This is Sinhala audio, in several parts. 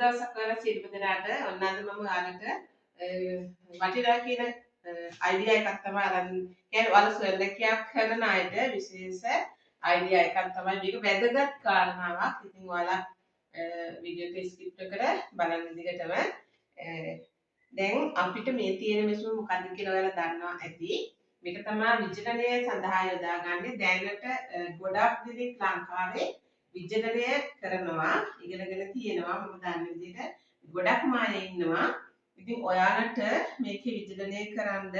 දවසක් ඔයාලා සියලුම දෙනාට ඔන්න අද මම ඔයාලට වටිනා කියන අයිඩියා එකක් තමයි අරන් කියන්නේ ඔයාලා සොයලකියක් කරන අයට විශේෂ අයිඩියා එකක් තමයි මේක වැදගත් කාරණාවක්. ඉතින් ඔයාලා වීඩියෝ එක ස්කිප් කර බලන්න දිගටම දැන් අපිට මේ තියෙන මෙසුම මොකද්ද කියලා ඔයාලා දන්නවා ඇති. මේක තමයි විචලනය සඳහා යොදාගන්නේ. දැනට ගොඩක් දෙනෙක් ලංකාවේ විචලනය කරනවා ඉගෙනගෙන තියෙනවා මම දන්න විදිහට ගොඩක්ම අය ඉන්නවා. ඉතින් ඔයාලට මේකේ විචලනය කරන්න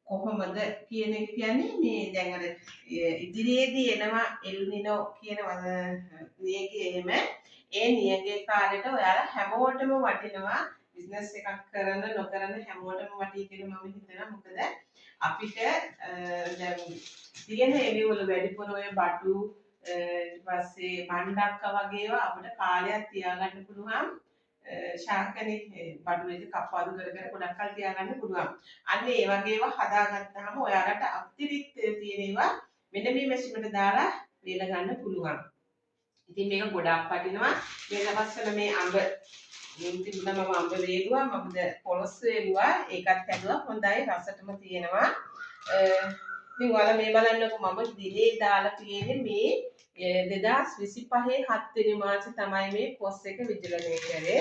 කොහොමද කියන එක කියන්නේ මේ දැන් අර ඉදිරියේදී එනවා එල් නිනෝ කියන නියගේ එහෙම ඒ නියගේ කාලෙට ඔයාලා හැමෝටම වටිනවා බිස්නස් එකක් කරන නොකරන හැමෝටම වටී කියලා මම හිතනවා. මොකද අපිට දැන් තියෙන එළිවල වැඩිපුර ඔය බඩු ඊට පස්සේ මණ්ඩක්ක වගේ ඒවා අපිට කාලයක් තියාගන්න පුළුවන්. ශාකනේ බඩු වේද කප්පාදු කර කර ගොඩක් කල් තියාගන්න පුළුවන්. අන්න ඒ වගේ ඒවා හදාගත්තාම ඔයාලට අතිරික්ත තියෙන ඒවා මෙන්න මේ මැෂිමට දාලා වේල ගන්න පුළුවන්. ඉතින් මේක ගොඩක් වටිනවා. මේ දවස්වල මේ අඹ තිබුණා මම අඹ වේලුවා මමද පොලොස් වේලුවා ඒකත් හැදුවා හොඳයි රසටම තියෙනවා. ඉතින් ඔයාලා මේ බලන්නකෝ මම දිනේ දාලා තියෙන්නේ මේ 2025 7 වෙනි මාසේ තමයි මේ පොස් එක විචලනය කරේ.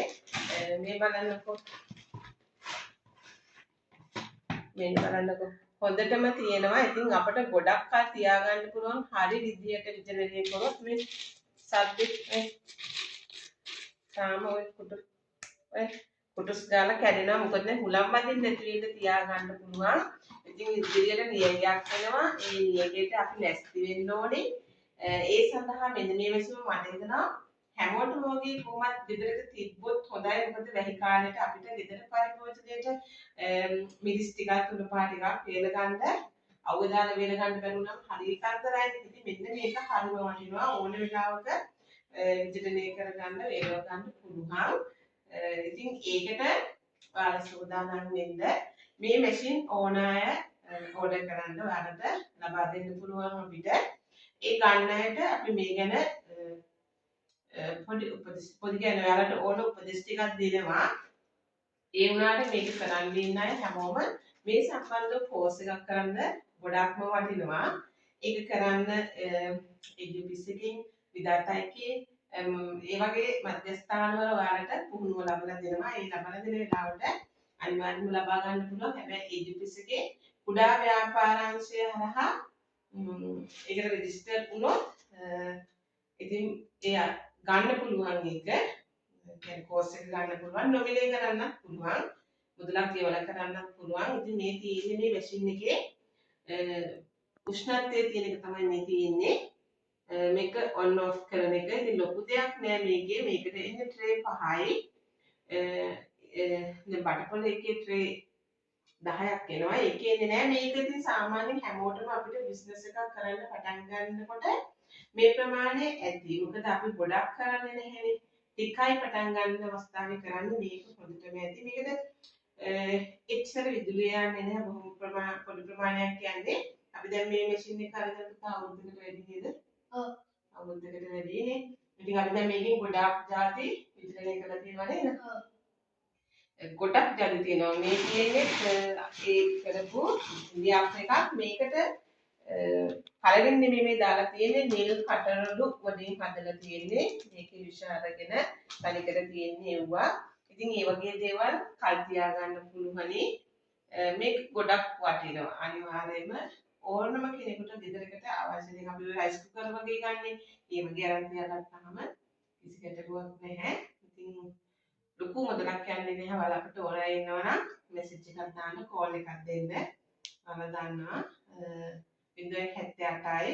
මේ බලන්නකෝ හොඳටම තියෙනවා. ඉතින් අපිට ගොඩක් කල් තියාගන්න පුළුවන් හරි විදියට විචලනය කරොත් මේ සද්දේ තාම ඔය කුටුස් ගාලා කැඩෙනවා. මොකද හුලම් බඳින්න නැති වෙන්න තියාගන්න පුළුවන්. ඉතින් ඉදිරියට නියගයක් වෙනවා. ඒ නියගයට අපි නැස්ති වෙන්න ඕනේ. ඒ සඳහා මෙන්න මේ වෙසම මට හිතෙනවා හැමෝටම වගේ කොහොමත් ගෙදරක තිබ්බොත් හොඳයි. මොකද වැහි කාලේට අපිට ගෙදර පරිභෝජනයේට මිරිස් ටිකක් තුන පහ ටිකක් වේල ගන්න අවදාන වේල ගන්න බැරුණාම හරිය කරදරයි. ඉතින් මෙන්න මේක හරිම වටිනවා. ඕන වෙලාවක විචලනය කරගන්න වේල ගන්න පුළුවන්. ඉතින් ඒකට ඔයාලා සූදානම් වෙන්න මේ මැෂින් ඕන අය ඕඩර් කරන්න ඔයාලට ලබා දෙන්න පුළුවන් අපිට. ඒ ගන්නයට අපි මේ ගැන පොඩි ගැන ඔයාලට ඕන උපදෙස් ටිකක් දෙනවා. ඒ වුණාට මේක කරන්න ඉන්න අය හැමෝම මේ සම්බන්ධව කෝස් එකක් කරන්න ගොඩක්ම වටිනවා. ඒක කරන්න එජුපිස් එකකින් විදාතයිකේ ඒ වගේ මධ්‍යස්ථානවල ඔයාලට පුහුණුව ලබා දෙනවා. ඒ ලබා දෙන වෙලාවට අනිවාර්යයෙන්ම ලබා ගන්න පුළුවන්. හැබැයි එජුපිස් එකේ කුඩා ව්‍යාපාරාංශය හරහා ඒකට රෙජිස්ටර් වුණොත් ඉතින් එයා ගන්න පුළුවන් එක කියන්නේ කෝස් එක ගන්න පුළුවන් නොමිලේ කරන්නත් පුළුවන් මුදලක් ගෙවලා කරන්නත් පුළුවන්. ඉතින් මේ තියෙන්නේ මේ මැෂින් එකේ උෂ්ණත්වයේ තියෙන එක තමයි මේ තියෙන්නේ. මේක ඔන් ඔෆ් කරන එක. ඉතින් ලොකු දෙයක් නෑ මේකේ. මේකට එන්නේ ට්‍රේ 5යි. දැන් බටපොළ එකේ ට්‍රේ 10ක් එනවා. ඒකේ එන්නේ නෑ. මේක ඉතින් සාමාන්‍යයෙන් හැමෝටම අපිට බිස්නස් එකක් කරන්න පටන් ගන්නකොට මේ ප්‍රමාණය ඇති. මොකද අපි ගොඩක් කරන්නේ නැහැනේ. ටිකයි පටන් ගන්න අවස්ථාවේ කරන්නේ මේක හොඳටම ඇති. මේකද එච්චර විදුලිය යන්නේ නැහැ. බොහොම පොඩි ප්‍රමාණයක් යන්නේ. අපි දැන් මේ මැෂින් එක අරගෙන අවුරුද්දකට වැඩි නේද? ඔව්. අවුරුද්දකට වැඩිනේ. ඉතින් අපි දැන් මේකෙන් ගොඩක් ಜಾති විචලනය කරලා තියෙනවා නේද? ඔව්. ගොඩක් ಜಾති තියෙනවා. මේ කියන්නේ ඒ කරපු ඉන්දියාප් එකක්. මේකට පළවෙනි මේ දාලා තියෙන්නේ නිල් කටරළු වලින් හදලා තියෙන්නේ. මේකේ විෂ අරගෙන තනිකර තියෙන්නේ ඒවා. ඉතින් මේ වගේ දේවල් කල් තියා ගන්න පුළුවනි. මේක ගොඩක් වටිනවා. අනිවාර්යයෙන්ම ඕනම කෙනෙකුට ගෙදරකට අවශ්‍ය දෙයක් අපි රයිස් කුකර් වගේ ගන්නෙ. ඒ වගේ අරන් තියාගත්තාම කිසි ගැටලුවක් නැහැ. ඉතින් ලොකු මුදලක් යන්නේ නැහැ. ඔයාලා අපිට ඕන අය ඉන්නවනම් මෙසේජ් එකක් දාන්න කෝල් එකක් දෙන්න. ඔයාලා දන්නවා 078යි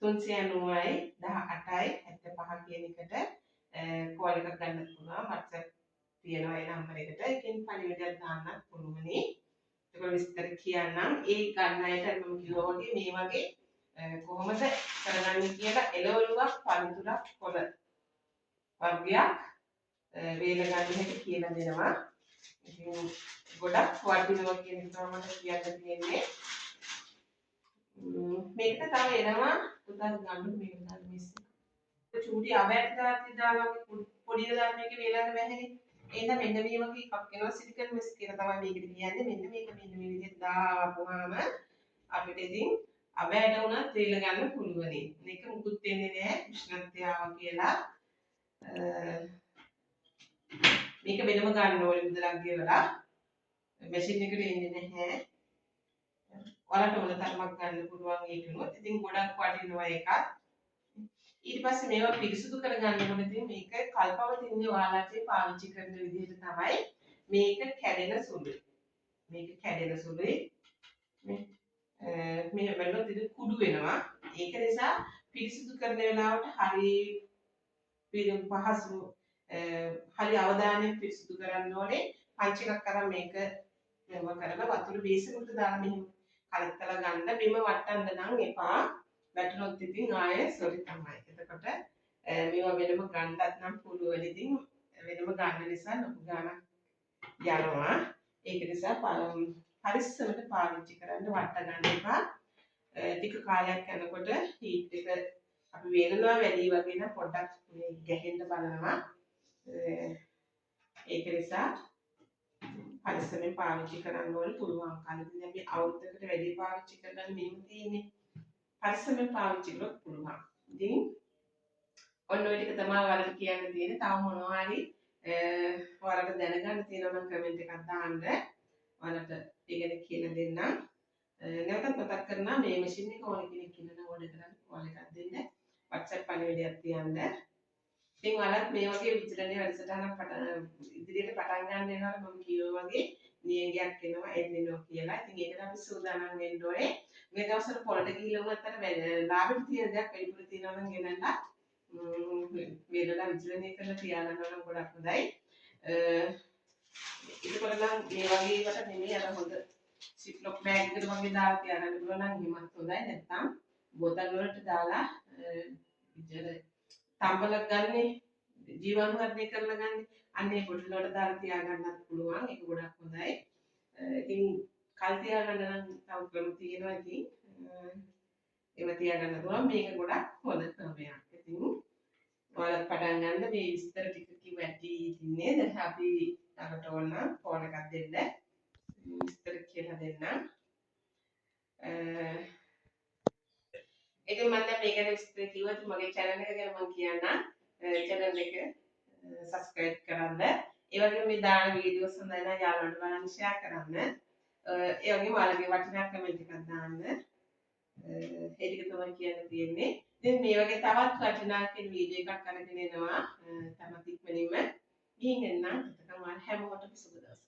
390යි 18යි 75 කියන එකට කෝල් එකක් ගන්න පුළුවන්. WhatsApp තියෙනවා ඒ නම්බර එකට. ඒකෙන් පණිවිඩයක් දාන්නත් පුළුවනි. ඒක විස්තර කියන්නම්. ඒ ගන්න අයට මම කිව්වා වගේ මේ වගේ කොහොමද කරගන්නේ කියලා එළවලුවක් පළතුරක් කොළ වර්ගයක් වේල ගන්න හැටි කියලා දෙනවා. ඉතින් ගොඩක් වටිනවා කියන එක තමයි මට කියන්න තියෙන්නේ. මේකට තව එනවා පුතත් ගන්න මේක ගන්න මිස් චූටි අවැඩ් දාති දාලා පොඩි දාලා මේක වේලන්න බැහැනේ. එහෙනම් මෙන්න මේ වගේ එකක් වෙනවා සිලිකන් මෙස් කියලා තමයි මේකට කියන්නේ. මෙන්න මේක මෙන්න මේ විදිහට දාපුවාම අපිට ඉතින් අවැඩ උනත් වේල ගන්න පුළුවනි. මේක මුකුත් වෙන්නේ නැහැ උෂ්ණත්වයාව කියලා. මේක වෙනම ගන්න ඕනේ මුදලක් ගෙවලා. මැෂින් එකට එන්නේ නැහැ. ඔයාලට ඕන තරමක් ගන්න පුළුවන් ඒකනොත්. ඉතින් ගොඩක් වටිනවා එකක්. ඊට පස්සේ මේවා පිරිසුදු කරගන්නකොට ඉතින් මේක කල්පවතින්නේ ඔයාලට පාවිච්චි කරන විදිහට තමයි මේක කැඩෙන සුළුයි. මේක කැඩෙන සුළුයි. මේ වෙලොත් ඉතින් කුඩු වෙනවා. ඒක නිසා පිරිසුදු කරන වෙලාවට හරි පහසු හරි අවධානයෙන් පිරිසුදු කරන්න ඕනේ. පංච එකක් අරන් මේක මෙව කරලා වතුර බේසනකට දාලා මෙහෙම කලත්තලා ගන්න. බිම වටන්න නම් එපා. වැටුනොත් ඉතින් ආයේ සොරි තමයි. එතකොට මේවා වෙනම ගන්නත් නම් පුළුවන්. ඉතින් වෙනම ගන්න නිසා ලොකු ගාණක් යනවා. ඒක නිසා පරිස්සමට පාවිච්චි කරන්න වට ගන්න එපා. ටික කාලයක් යනකොට හීට් එක අපි වේලනවා වැඩි වගේ නම් පොඩ්ඩක් ගැහෙන්න බලනවා. ඒක නිසා පරිස්සමෙන් පාවිච්චි කරන්න ඕනේ පුළුවන් කාලෙදී. දැන් මේ අවුරුද්දකට වැඩි පාවිච්චි කරන්න මෙහෙම තියෙන්නේ. පරිස්සමෙන් පාවිච්චි කරොත් පුළුවන්. ඉතින් ඔන්න ඔය ටික තමයි ඔයාලට කියන්න තියෙන්නේ. තව මොනවා හරි ඔයාලට දැනගන්න තියෙනවා නම් කමෙන්ට් එකක් දාන්න. ඔයාලට ඉගෙන කියලා දෙන්නම්. නැවතත් මතක් කරනවා මේ මැෂින් එක ඕන කෙනෙක් ඉන්නවා ඕඩර් කරන්න ඔයාලට දෙන්න. WhatsApp පණිවිඩයක් තියන්න. ඉතින් ඔයාලත් මේ වගේ විචලනයේ වැඩසටහනක් ඉදිරියට පටන් ගන්න වෙනවා මම කියෝ වගේ නියඟයක් එනවා එන්නෝ කියලා. ඉතින් ඒකට අපි සූදානම් වෙන්න ඕනේ. මේ දවස්වල පොළට ගිහිල්ලා වුණත් අර ලාභෙට තියෙන දේක් වැඩිපුර තියෙනවා නම් ගෙනල්ලා වේලලා විචලනය කරලා තියාගන්නවා නම් ගොඩක් හොඳයි. ඒකවල නම් මේ වගේ වට නෙමෙයි අර හොඳ සිප්ලොක් බෑග් එකකට වගේ දාලා තියාගන්න පුළුවන් නම් එහෙමත් හොඳයි. නැත්නම් බෝතල් වලට දාලා ඉතල තම්බලක් ගන්නේ ජීවාණුවර්ණය කරලා ගන්න. අන්න ඒ බොටල් වලට දාලා තියාගන්නත් පුළුවන්. ඒක ගොඩක් හොඳයි. ඉතින් කල් තියාගන්න නම් තව ක්‍රම තියෙනවා. ඉතින් ඒව තියාගන්න පුළුවන්. මේක ගොඩක් හොඳ ක්‍රමයක්. ඉතින් ඔයාලත් පටන් ගන්න මේ විස්තර ටික කිව්ව ඇති ඉන්නේ. දැන් අපි අරට ඕන ෆෝන් එකක් දෙන්න. විස්තර කියලා දෙන්නම්. ඉතින් මම දැන් මේක ගැන විස්තර කිව්වත් මගේ channel එක ගැන මම කියන්නම්. channel එක subscribe කරන්න. ඒ වගේම මේ දාන වීඩියෝස් හොඳයි නම් යාළුවන්ට බලන්න share කරන්න. ඒ වගේම ඔයාලගේ වටිනා කමෙන්ට් එකක් දාන්න. ඒ ටික තමයි කියන්න තියෙන්නේ. ඉතින් මේ වගේ තවත් වටිනා කියන වීඩියෝ එකක් අරගෙන එනවා. තමත් ඉක්මනින්ම ගිහින් එන්න. එතකම් හැමෝටම සුබ දවසක්.